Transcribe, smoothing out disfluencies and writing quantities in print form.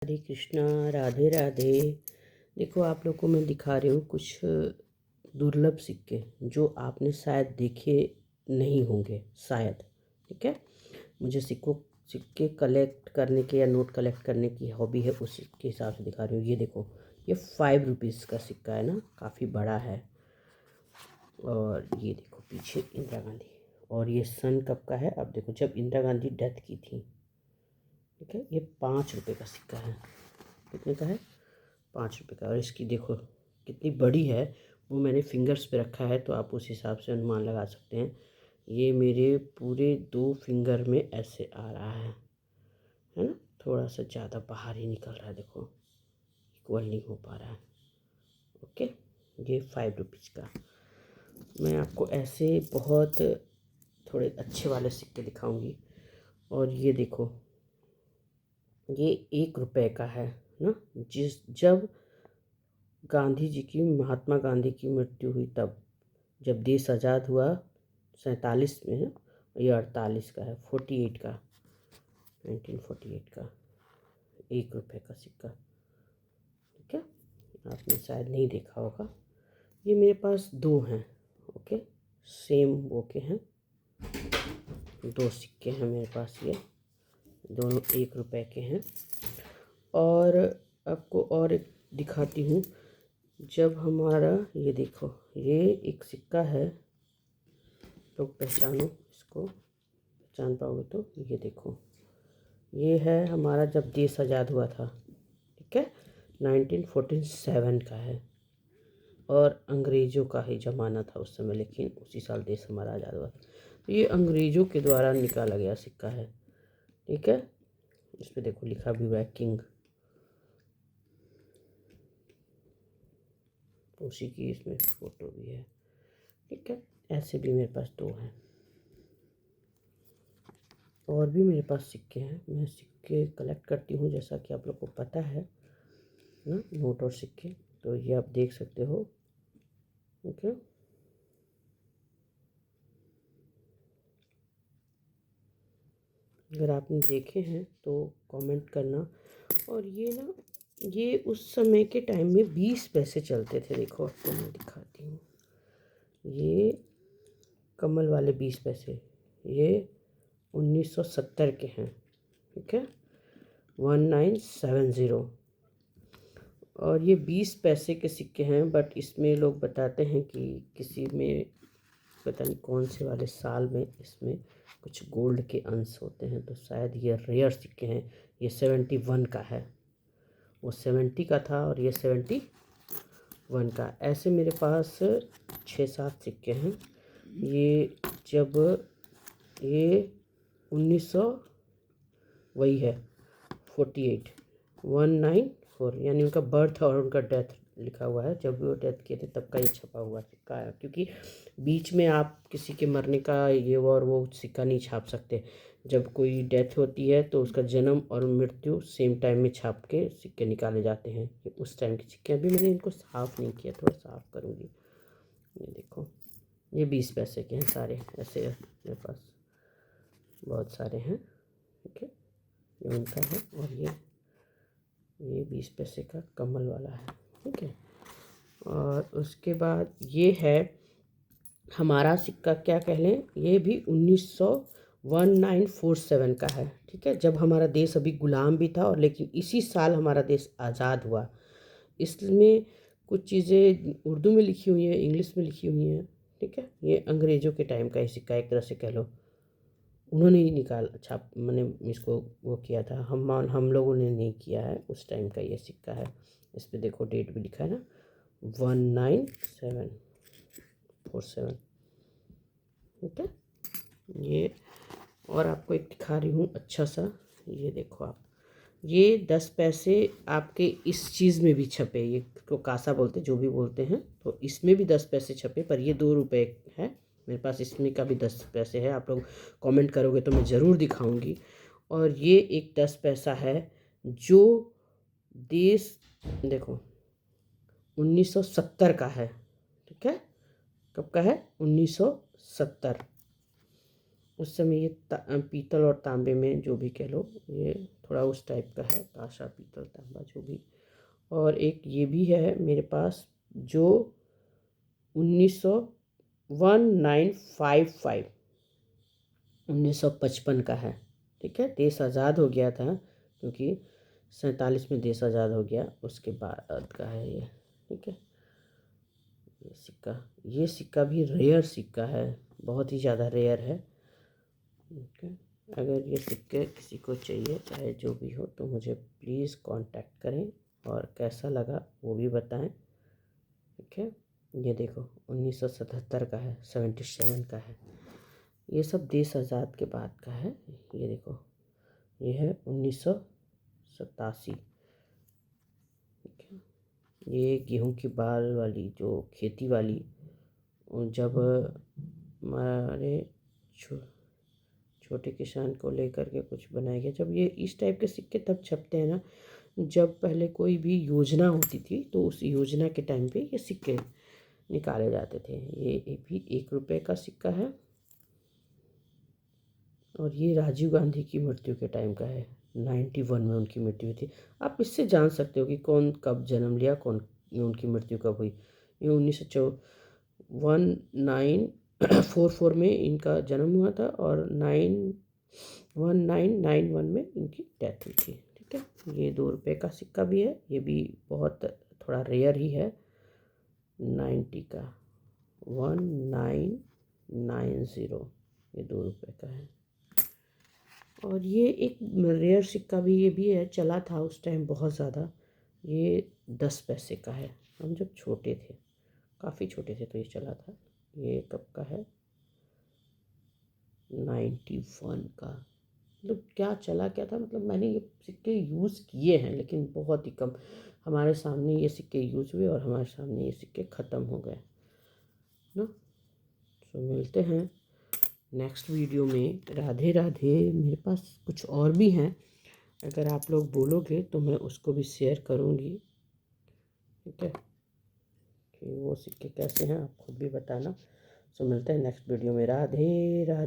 हरे कृष्णा, राधे राधे। देखो, आप लोग को मैं दिखा रही हूँ कुछ दुर्लभ सिक्के जो आपने शायद देखे नहीं होंगे, शायद। ठीक है, मुझे सिक्के कलेक्ट करने के या नोट कलेक्ट करने की हॉबी है, उसी के हिसाब से दिखा रही हूँ। ये देखो, ये 5 रुपीज़ का सिक्का है ना, काफ़ी बड़ा है। और ये देखो पीछे इंदिरा गांधी, और ये सन कब का है। अब देखो, जब इंदिरा गांधी डेथ की थी। ठीक है, ये 5 रुपये का सिक्का है। कितने का है? 5 रुपये का। और इसकी देखो कितनी बड़ी है, वो मैंने फिंगर्स पे रखा है, तो आप उस हिसाब से अनुमान लगा सकते हैं। ये मेरे पूरे 2 फिंगर में ऐसे आ रहा है ना। थोड़ा सा ज़्यादा बाहर ही निकल रहा है, देखो इक्वल नहीं हो पा रहा है। ओके, ये 5 रुपीज़ का। मैं आपको ऐसे बहुत थोड़े अच्छे वाले सिक्के दिखाऊंगी। और ये देखो, ये 1 रुपये का है ना। जब गांधी जी की, महात्मा गांधी की मृत्यु हुई, तब जब देश आज़ाद हुआ 47 में ना। ये 48 का है, 48 का, 1948 का 1 रुपये का सिक्का। ठीक है, आपने शायद नहीं देखा होगा। ये मेरे पास 2 हैं। ओके, सेम वो के हैं, 2 सिक्के हैं मेरे पास। ये दोनों 1 रुपये के हैं। और आपको और एक दिखाती हूँ। जब हमारा, ये देखो, ये एक सिक्का है, तो पहचानो इसको, पहचान पाओगे तो। ये देखो, ये है हमारा जब देश आज़ाद हुआ था। ठीक है, 1947 का है। और अंग्रेज़ों का ही ज़माना था उस समय, लेकिन उसी साल देश हमारा आज़ाद हुआ था। तो ये अंग्रेज़ों के द्वारा निकाला गया सिक्का है। ठीक है, इस पर देखो लिखा भी हुआ है किंग, उसी की इसमें फ़ोटो भी है। ठीक है, ऐसे भी मेरे पास 2 हैं। और भी मेरे पास सिक्के हैं। मैं सिक्के कलेक्ट करती हूँ, जैसा कि आप लोग को पता है ना, नोट और सिक्के। तो ये आप देख सकते हो। ओके, अगर आपने देखे हैं तो कमेंट करना। और ये ना, ये उस समय के टाइम में 20 पैसे चलते थे। देखो, आपको मैं दिखाती हूँ। ये कमल वाले 20 पैसे, ये 1970 के हैं। ठीक है, 1970। और ये 20 पैसे के सिक्के हैं, बट इसमें लोग बताते हैं कि किसी में पता नहीं कौन से वाले साल में इसमें कुछ गोल्ड के अंश होते हैं, तो शायद ये रेयर सिक्के हैं। ये 71 का है, वो 70 का था, और ये 71 का। ऐसे मेरे पास 6-7 सिक्के हैं। ये जब ये 1900, वही है 48, 194, यानी उनका बर्थ और उनका डेथ लिखा हुआ है। जब वो डेथ किए थे तब का ये छपा हुआ सिक्का है, क्योंकि बीच में आप किसी के मरने का ये वो और वो सिक्का नहीं छाप सकते। जब कोई डेथ होती है तो उसका जन्म और मृत्यु सेम टाइम में छाप के सिक्के निकाले जाते हैं। ये उस टाइम के सिक्के। अभी मैंने इनको साफ़ नहीं किया, थोड़ा साफ़ करूँगी। ये देखो, ये 20 पैसे के हैं सारे, ऐसे मेरे पास बहुत सारे हैं। ठीक है, ये उनका है। और ये 20 पैसे का कमल वाला है। ठीक है, और उसके बाद ये है हमारा सिक्का, क्या कह लें, ये भी 1947 का है। ठीक है, जब हमारा देश अभी गुलाम भी था, और लेकिन इसी साल हमारा देश आज़ाद हुआ। इसमें कुछ चीज़ें उर्दू में लिखी हुई हैं, इंग्लिश में लिखी हुई हैं। ठीक है, ये अंग्रेज़ों के टाइम का ही सिक्का, एक तरह से कह लो। उन्होंने ही निकाल छाप मैंने इसको वो किया था, हम लोगों ने नहीं किया है। उस टाइम का ये सिक्का है। इस पर देखो डेट भी लिखा है ना, 1947। ठीक है, ये। और आपको एक दिखा रही हूँ अच्छा सा। ये देखो आप, ये 10 पैसे आपके इस चीज़ में भी छपे, ये को कासा बोलते जो भी बोलते हैं, तो इसमें भी 10 पैसे छपे, पर ये 2 रुपये है। मेरे पास इसमें का भी 10 पैसे है। आप लोग कमेंट करोगे तो मैं ज़रूर दिखाऊंगी। और ये एक 10 पैसा है जो देश, देखो 1970 का है। ठीक है, कब का है? 1970। उस समय ये पीतल और तांबे में, जो भी कह लो, ये थोड़ा उस टाइप का है, कांसा पीतल तांबा जो भी। और एक ये भी है मेरे पास जो 1955 1955 का है। ठीक है, देश आज़ाद हो गया था क्योंकि 47 में देश आज़ाद हो गया, उसके बाद का है ये। ठीक है, ये सिक्का भी रेयर सिक्का है, बहुत ही ज़्यादा रेयर है। ठीक है, अगर ये सिक्के किसी को चाहिए चाहे जो भी हो तो मुझे प्लीज़ कांटेक्ट करें और कैसा लगा वो भी बताएं। ठीक है, ये देखो 1977 का है, 77 का है, ये सब देश आज़ाद के बाद का है। ये देखो ये है 1987। ठीक है, ये गेहूं की बाल वाली जो खेती वाली, जब हमारे छोटे किसान को लेकर के कुछ बनाया गया, जब ये इस टाइप के सिक्के तब छपते हैं ना, जब पहले कोई भी योजना होती थी तो उस योजना के टाइम पे ये सिक्के निकाले जाते थे। ये भी 1 रुपये का सिक्का है और ये राजीव गांधी की मृत्यु के टाइम का है, 91 में उनकी मृत्यु हुई थी। आप इससे जान सकते हो कि कौन कब जन्म लिया, कौन उनकी मृत्यु कब हुई। ये 1944 में इनका जन्म हुआ था और 1991 में इनकी डेथ हुई थी। ठीक है, ये 2 रुपये का सिक्का भी है, ये भी बहुत थोड़ा रेयर ही है, 90 का 1990, ये 2 रुपये का है। और ये एक रेयर सिक्का भी, ये भी है, चला था उस टाइम बहुत ज़्यादा, ये 10 पैसे का है। हम जब छोटे थे, काफ़ी छोटे थे तो ये चला था। ये कब का है, 91 का। मतलब क्या चला क्या था, मतलब मैंने ये सिक्के यूज़ किए हैं लेकिन बहुत ही कम। हमारे सामने ये सिक्के यूज़ हुए और हमारे सामने ये सिक्के ख़त्म हो गए ना। तो मिलते हैं नेक्स्ट वीडियो में। राधे राधे। मेरे पास कुछ और भी हैं, अगर आप लोग बोलोगे तो मैं उसको भी शेयर करूँगी। ठीक है, कि वो सिक्के कैसे हैं आप खुद भी बताना। सो मिलते हैं नेक्स्ट वीडियो में। राधे राधे।